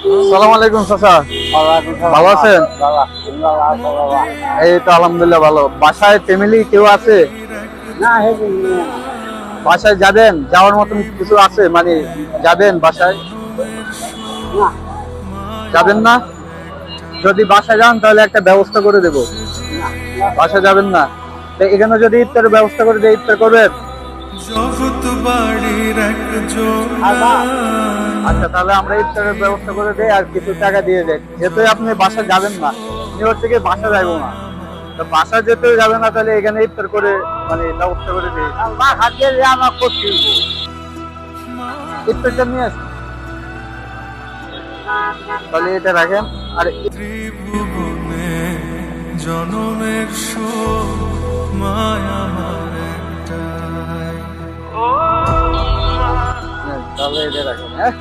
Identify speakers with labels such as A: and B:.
A: সালাম আলাইকুম চাচা, ভালো আছেন? এই তো আলহামদুলিল্লাহ ভালো। বাসায় ফ্যামিলি কেউ আছে? বাসায় যাবেন, যাওয়ার মতন কিছু আছে? মানে যাবেন বাসায়? যাবেন না? যদি বাসায় যান তাহলে একটা ব্যবস্থা করে দেব। বাসায় যাবেন না? তো এখানে যদি ইফতারের ব্যবস্থা করে দেয়, ইফতার করবেন? আচ্ছা, তাহলে আমরা ইফতারের ব্যবস্থা করে দেই আর কিছু টাকা দিয়ে দেন। যেহেতু আপনি বাসা যাবেন না, নিউ থেকে বাসা যাবো না, তো বাসা যেতে যাবে না, তাহলে এখানে ইফতার করে মানে ব্যবস্থা করে দিই। আমার করছি, ইফতারটা নিয়ে আসুন। তাহলে এটা রাখেন। আর
B: ত্রিভুবনে জনমের মায়া আমার একটাই।
A: তাহলে এটা রাখেন। হ্যাঁ।